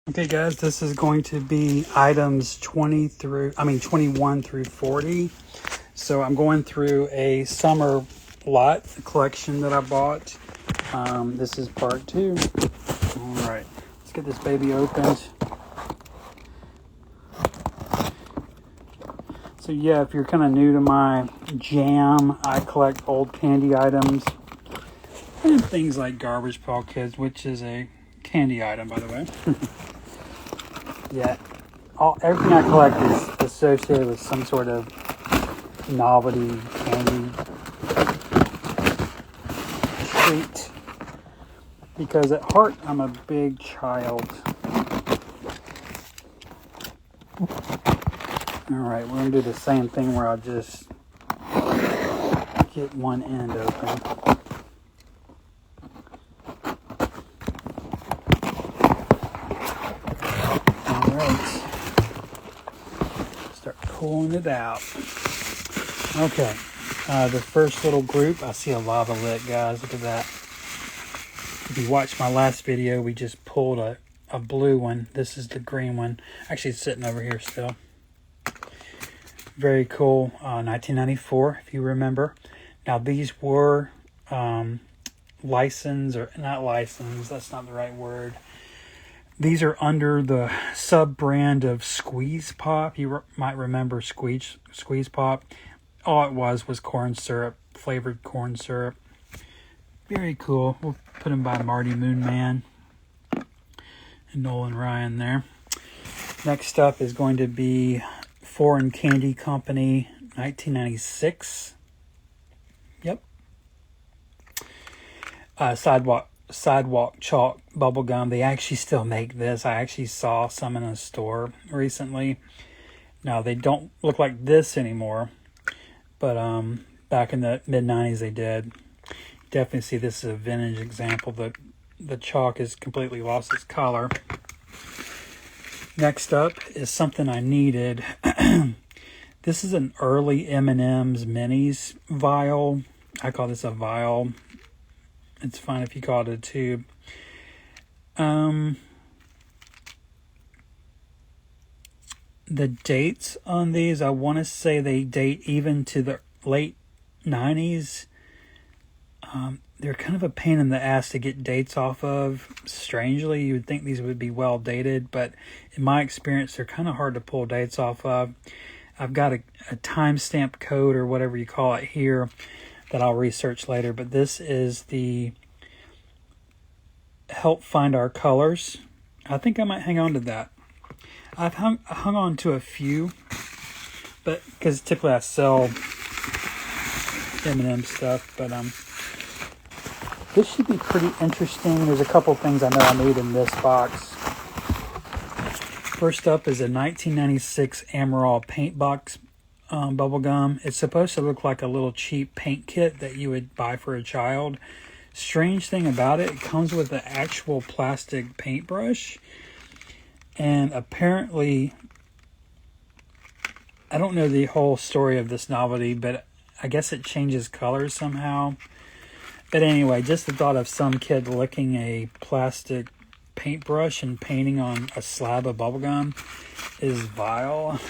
Okay guys, this is going to be items 21 through 40. So I'm going through a summer lot collection that I bought. This is part 2. All right, let's get this baby opened. So yeah, if you're kind of new to my jam, I collect old candy items and things like Garbage Pail Kids, which is a candy item, by the way. Yeah, everything I collect is associated with some sort of novelty candy treat. Because at heart, I'm a big child. Alright, we're going to do the same thing where I'll just get one end open. Pulling it out. Okay, the first little group, I see a lava lit, guys. Look at that. If you watched my last video, we just pulled a blue one. This is the green one. Actually, it's sitting over here still. Very cool. 1994, if you remember. Now, these were licensed, or not licensed, that's not the right word. These are under the sub-brand of Squeeze Pop. You might remember Squeeze Pop. All it was corn syrup, flavored corn syrup. Very cool. We'll put them by Marty Moonman and Nolan Ryan there. Next up is going to be Foreign Candy Company, 1996. Yep. Sidewalk Chalk bubblegum. They actually still make this. I actually saw some in a store recently. Now, they don't look like this anymore, but back in the mid-90s they did. Definitely see this as a vintage example. The chalk has completely lost its color. Next up is something I needed. This is an early M&M's Minis vial. I call this a vial. It's fine if you call it a tube. The dates on these, I want to say they date even to the late 90s. They're kind of a pain in the ass to get dates off of. Strangely, you would think these would be well dated, but in my experience, they're kind of hard to pull dates off of. I've got a timestamp code or whatever you call it here that I'll research later, but this is the Help Find Our Colors. I think I might hang on to that. I've hung on to a few, but because typically I sell M&M stuff, but this should be pretty interesting. There's a couple things I know I need in this box. First up is a 1996 Amaral paint box bubblegum. It's supposed to look like a little cheap paint kit that you would buy for a child. Strange thing about it, it comes with an actual plastic paintbrush. And apparently, I don't know the whole story of this novelty, but I guess it changes colors somehow. But anyway, just the thought of some kid licking a plastic paintbrush and painting on a slab of bubblegum is vile.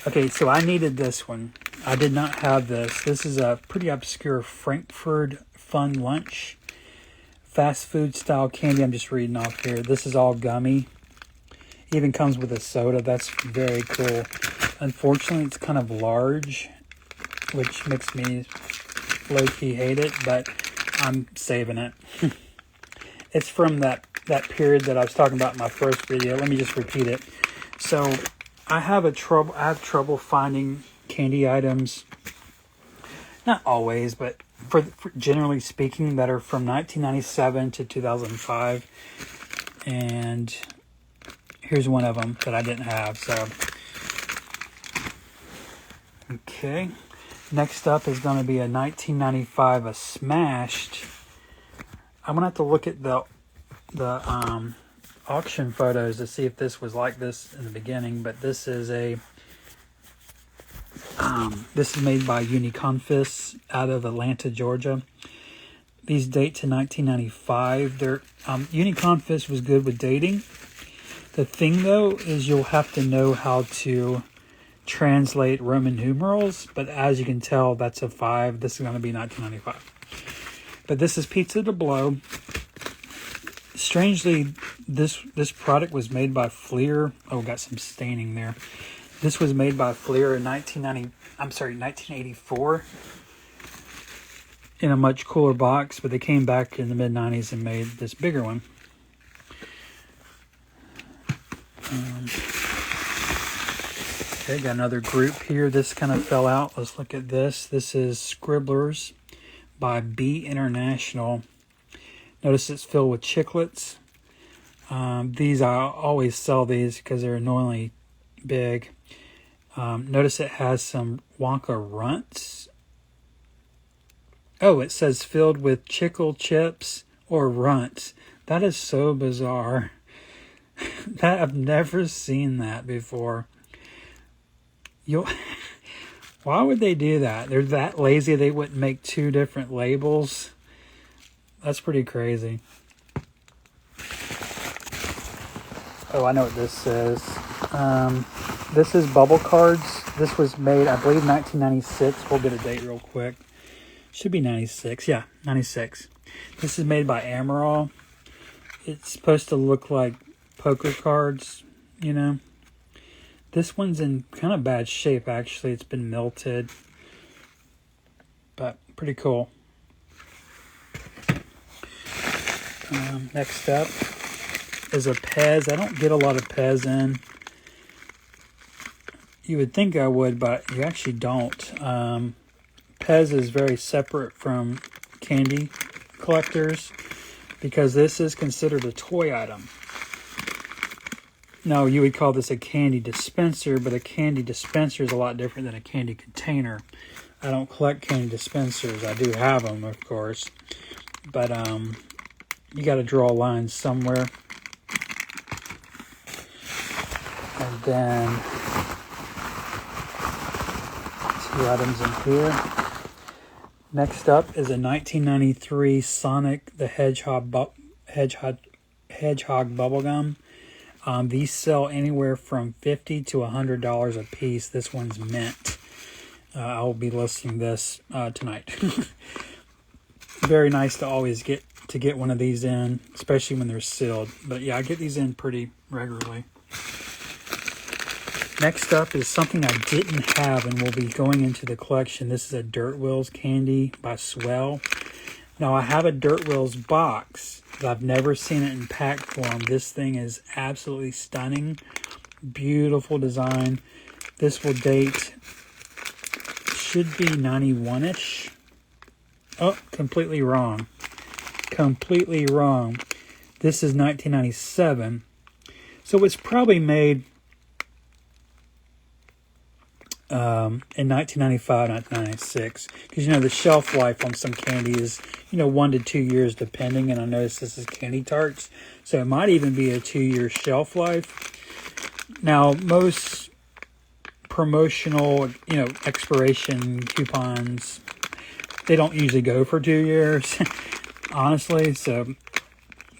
Okay, so I needed this one. I did not have this. This is a pretty obscure Frankfurt Fun Lunch. Fast food style candy. I'm just reading off here. This is all gummy. Even comes with a soda. That's very cool. Unfortunately, it's kind of large, which makes me low-key hate it, but I'm saving it. It's from that period that I was talking about in my first video. Let me just repeat it. So I have trouble finding candy items. Not always, but for generally speaking, that are from 1997 to 2005. And here's one of them that I didn't have. So, okay. Next up is going to be a 1995, a Smashed. I'm going to have to look at the auction photos to see if this was like this in the beginning, but this is this is made by Uniconfis out of Atlanta, Georgia. These date to 1995. They're Uniconfist was good with dating. The thing though is you'll have to know how to translate Roman numerals, but as you can tell, that's a 5. This is going to be 1995. But this is Pizza to Blow. Strangely, this product was made by Fleer. Oh, got some staining there. This was made by Fleer in 1984 in a much cooler box, but they came back in the mid-90s and made this bigger one. Okay, got another group here. This kind of fell out. Let's look at this. This is Scribblers by B International. Notice it's filled with chiclets. These, I always sell these because they're annoyingly big. Notice it has some Wonka runts. Oh, it says filled with chickle chips or runts. That is so bizarre. That I've never seen that before. Why would they do that? They're that lazy they wouldn't make 2 different labels. That's pretty crazy. Oh, I know what this says. This is Bubble Cards. This was made, I believe, 1996. We'll get a date real quick. Should be 96. Yeah, 96. This is made by Amaral. It's supposed to look like poker cards, you know. This one's in kind of bad shape, actually. It's been melted. But pretty cool. Next up is a Pez. I don't get a lot of Pez in. You would think I would, but you actually don't. Pez is very separate from candy collectors because this is considered a toy item. Now, you would call this a candy dispenser, but a candy dispenser is a lot different than a candy container. I don't collect candy dispensers. I do have them, of course. But you got to draw lines somewhere. And then 2 items in here. Next up is a 1993 Sonic the Hedgehog bubblegum. These sell anywhere from $50 to $100 a piece. This one's mint. I'll be listing this tonight. Very nice to always get one of these in, especially when they're sealed. But yeah, I get these in pretty regularly. Next up is something I didn't have and will be going into the collection. This is a Dirt Wheels candy by Swell. Now, I have a Dirt Wheels box, but I've never seen it in pack form. This thing is absolutely stunning. Beautiful design. This will date, should be 91-ish. Oh, completely wrong. Completely wrong. This is 1997. So it's probably made in 1995, 1996, because the shelf life on some candy is 1 to 2 years depending, and I noticed this is Candy Tarts, so it might even be a 2-year shelf life. Now, most promotional expiration coupons, they don't usually go for 2 years honestly, so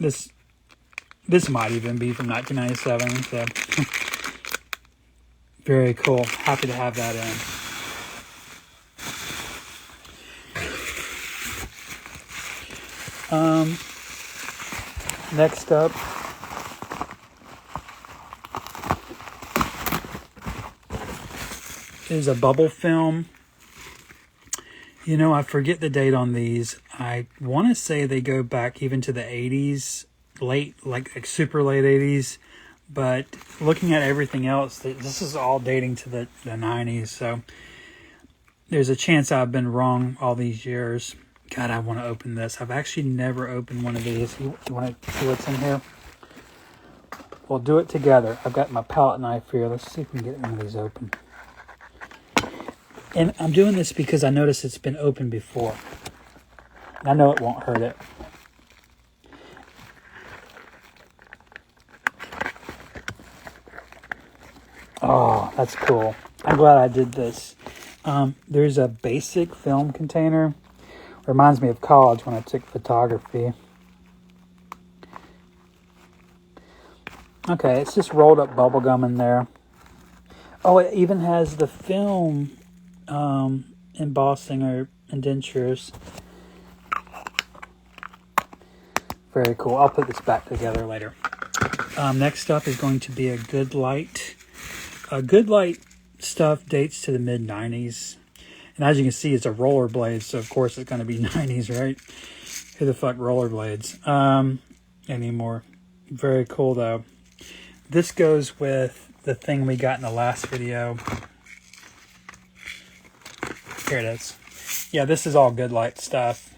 this might even be from 1997, so very cool. Happy to have that in. Next up is a bubble film. I forget the date on these. I want to say they go back even to the 80s, like super late 80s. But looking at everything else, this is all dating to the 90s. So there's a chance I've been wrong all these years. God, I want to open this. I've actually never opened one of these. You want to see what's in here? We'll do it together. I've got my palette knife here. Let's see if we can get one of these open. And I'm doing this because I noticed it's been opened before. I know it won't hurt it. Oh, that's cool. I'm glad I did this. There's a basic film container, Reminds me of college when I took photography. Okay, it's just rolled up bubble gum in there. Oh, it even has the film embossing or indentures. Very cool. I'll put this back together later. Next up is going to be a Good Light. Good Light stuff dates to the mid-90s. And as you can see, it's a rollerblade, so of course it's going to be 90s, right? Who the fuck rollerblades anymore? Very cool, though. This goes with the thing we got in the last video. Here it is. Yeah, this is all Good Light stuff.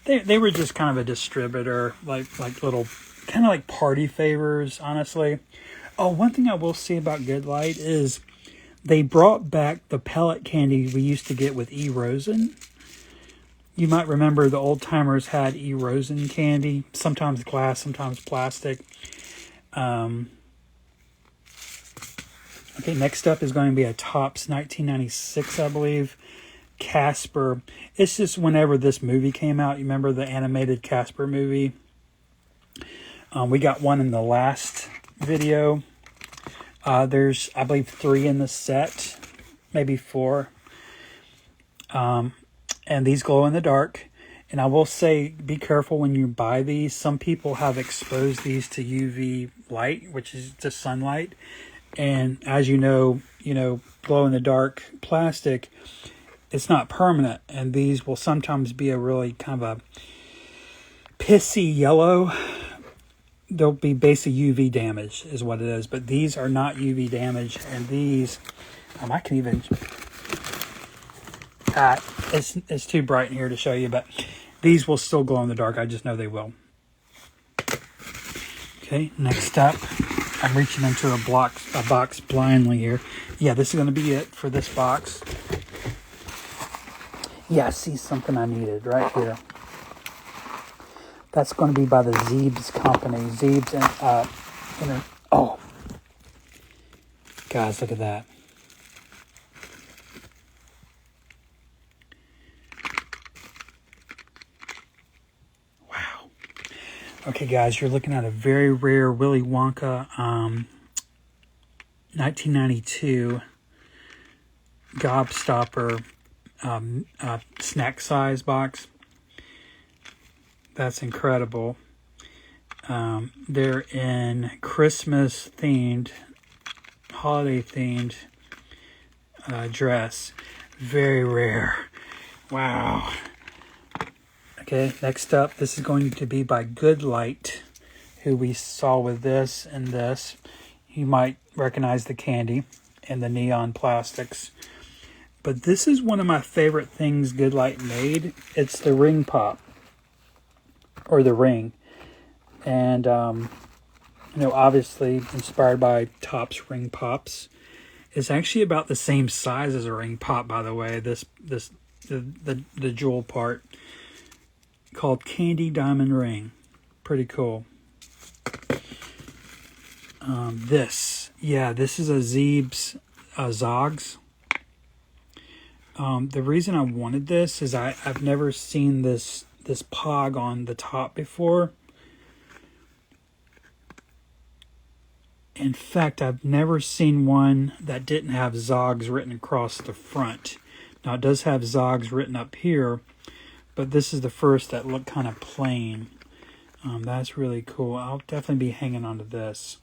They were just kind of a distributor, like little, kind of like party favors, honestly. Oh, one thing I will say about Good Light is they brought back the pellet candy we used to get with E. Rosen. You might remember the old timers had E. Rosen candy, sometimes glass, sometimes plastic. Okay, next up is going to be a Topps 1996, I believe. Casper. It's just whenever this movie came out. You remember the animated Casper movie? We got one in the last video. There's, I believe, 3 in the set. Maybe 4. And these glow in the dark. And I will say, be careful when you buy these. Some people have exposed these to UV light, which is just sunlight. And as you know, glow in the dark plastic, it's not permanent. And these will sometimes be a really kind of a pissy yellow. They'll be basically UV damage is what it is. But these are not UV damage. And these, I can even, it's too bright in here to show you, but these will still glow in the dark. I just know they will. Okay, next up. I'm reaching into a box blindly here. Yeah, this is going to be it for this box. Yeah, I see something I needed right here. That's going to be by the Zeebs company. Zeebs and oh, guys, look at that. Wow. Okay, guys, you're looking at a very rare Willy Wonka 1992 Gobstopper snack size box. That's incredible. They're in Christmas themed, holiday themed dress. Very rare. Wow. Okay, next up, this is going to be by Good Light, who we saw with this and this. You might recognize the candy and the neon plastics. But this is one of my favorite things Good Light made. It's the ring pop, or the ring. And, obviously inspired by Topps ring pops. It's actually about the same size as a ring pop, by the way. The jewel part, called Candy Diamond Ring. Pretty cool. This is a Zeebs Zogs. The reason I wanted this is I've never seen this pog on the top before. In fact, I've never seen one that didn't have Zogs written across the front. Now, it does have Zogs written up here, but this is the first that looked kind of plain. That's really cool. I'll definitely be hanging on to this.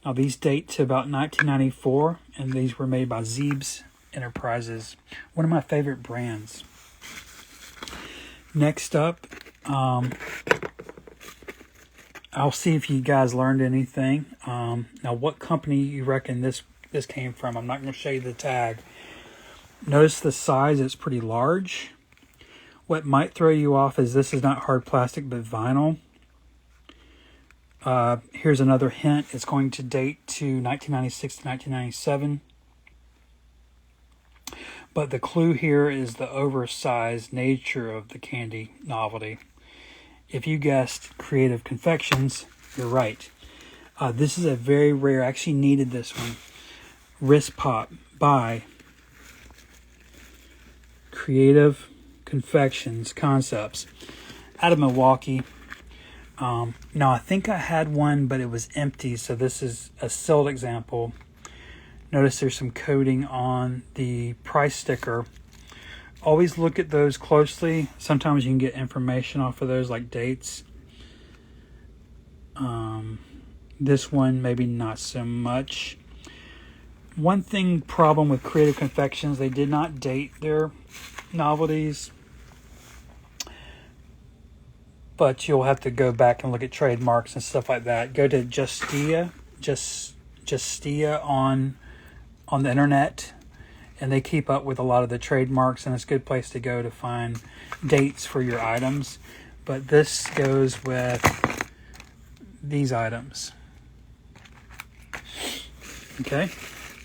Now, these date to about 1994, and these were made by Zeebs Enterprises, one of my favorite brands. Next up, I'll see if you guys learned anything. Now, what company you reckon this came from? I'm not going to show you the tag. Notice the size, it's pretty large. What might throw you off is this is not hard plastic, but vinyl. Here's another hint. It's going to date to 1996 to 1997. But the clue here is the oversized nature of the candy novelty. If you guessed Creative Confections, you're right. This is a very rare, I actually needed this one. Wrist Pop by Creative Confections Concepts out of Milwaukee. Now, I think I had one, but it was empty, so this is a sealed example. Notice there's some coating on the price sticker. Always look at those closely. Sometimes you can get information off of those, like dates. This one, maybe not so much. One problem with Creative Confections, they did not date their novelties. But you'll have to go back and look at trademarks and stuff like that. Go to Justia on the internet, and they keep up with a lot of the trademarks, and it's a good place to go to find dates for your items. But this goes with these items. Okay.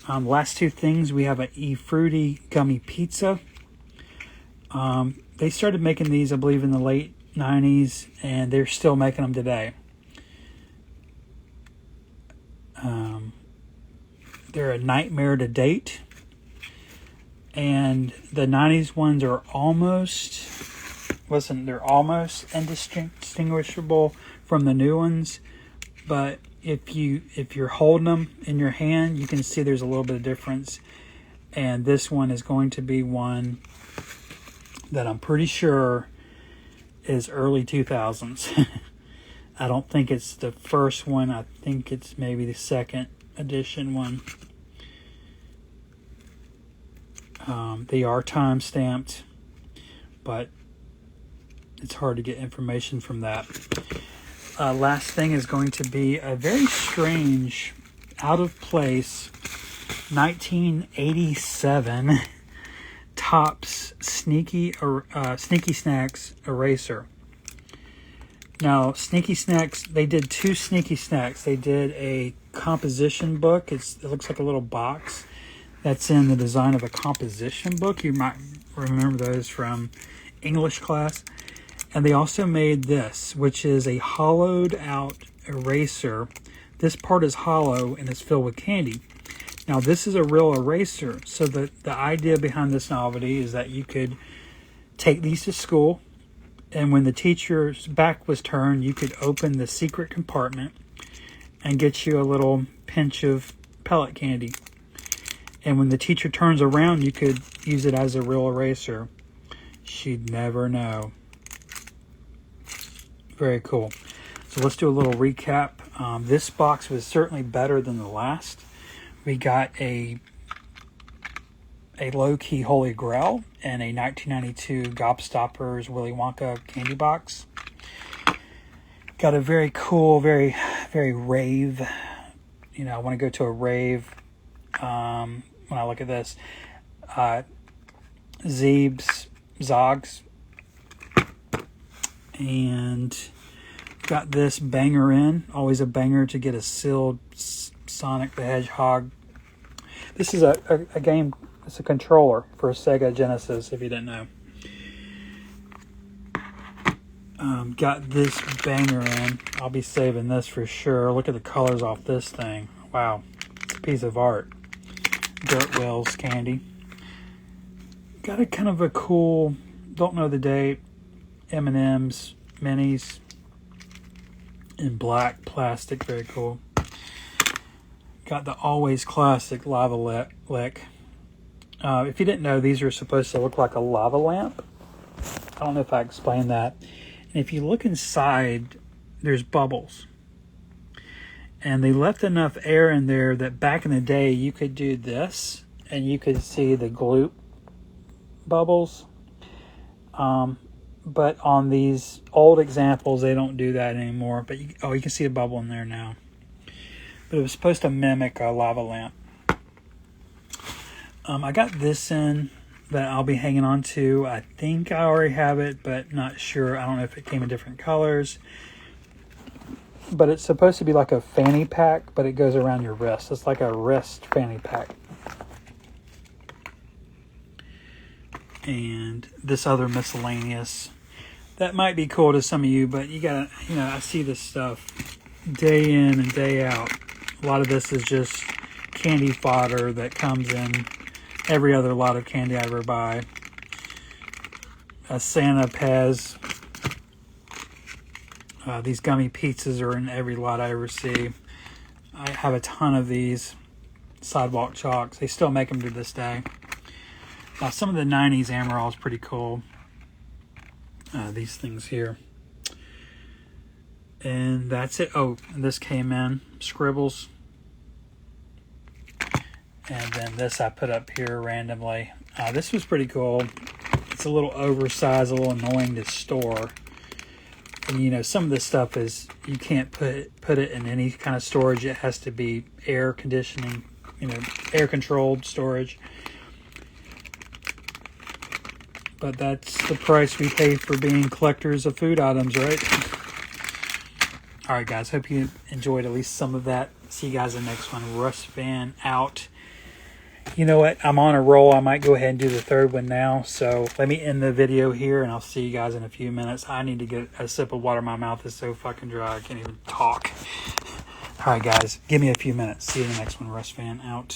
Last two things, we have an E-Fruity gummy pizza. They started making these, I believe, in the late 90s, and they're still making them today. They're a nightmare to date, and the 90s ones are almost indistinguishable from the new ones. But if you're holding them in your hand, you can see there's a little bit of difference. And this one is going to be one that I'm pretty sure is early 2000s. I don't think it's the first one. I think it's maybe the second edition one. They are time stamped, but it's hard to get information from that. Last thing is going to be a very strange, out of place 1987 Topps Sneaky Snacks eraser. Now, Sneaky Snacks, they did two Sneaky Snacks. They did a composition book. It looks like a little box that's in the design of a composition book. You might remember those from English class. And they also made this, which is a hollowed out eraser. This part is hollow and it's filled with candy. Now, this is a real eraser. So the idea behind this novelty is that you could take these to school, and when the teacher's back was turned, you could open the secret compartment and get you a little pinch of pellet candy. And when the teacher turns around, you could use it as a real eraser. She'd never know. Very cool. So let's do a little recap. This box was certainly better than the last. We got a low-key Holy Grail and a 1992 Gobstoppers Willy Wonka candy box. Got a very cool, very, very rave. You know, I want to go to a rave when I look at this. Zogs. And got this banger in. Always a banger to get a sealed Sonic the Hedgehog. This is a game, it's a controller for Sega Genesis, if you didn't know. Got this banger in. I'll be saving this for sure. Look at the colors off this thing. Wow, it's a piece of art. Dirt Wheels candy. Got a kind of a cool, don't know the date, M&M's minis in black plastic, very cool. Got the always classic lava lick. If you didn't know, these are supposed to look like a lava lamp. I don't know if I explained that. And if you look inside, there's bubbles. And they left enough air in there that back in the day, you could do this and you could see the gloop bubbles. But on these old examples, they don't do that anymore. But you can see a bubble in there now. But it was supposed to mimic a lava lamp. I got this in that I'll be hanging on to. I think I already have it, but not sure. I don't know if it came in different colors. But it's supposed to be like a fanny pack, but it goes around your wrist. It's like a wrist fanny pack. And this other miscellaneous. That might be cool to some of you, but you gotta, I see this stuff day in and day out. A lot of this is just candy fodder that comes in every other lot of candy I ever buy. Santa Pez. These gummy pizzas are in every lot I ever see. I have a ton of these sidewalk chalks. They still make them to this day. Some of the 90s Amaral is pretty cool. These things here. And that's it. Oh, this came in. Scribbles. And then this I put up here randomly. This was pretty cool. It's a little oversized, a little annoying to store. And you know, some of this stuff is, you can't put it in any kind of storage. It has to be air conditioning, you know, air controlled storage. But that's the price we pay for being collectors of food items, right? Alright guys, hope you enjoyed at least some of that. See you guys in the next one. Russ Van out. You know what? I'm on a roll. I might go ahead and do the third one now. So let me end the video here, and I'll see you guys in a few minutes. I need to get a sip of water. My mouth is so fucking dry. I can't even talk. All right, guys. Give me a few minutes. See you in the next one. Russ Van out.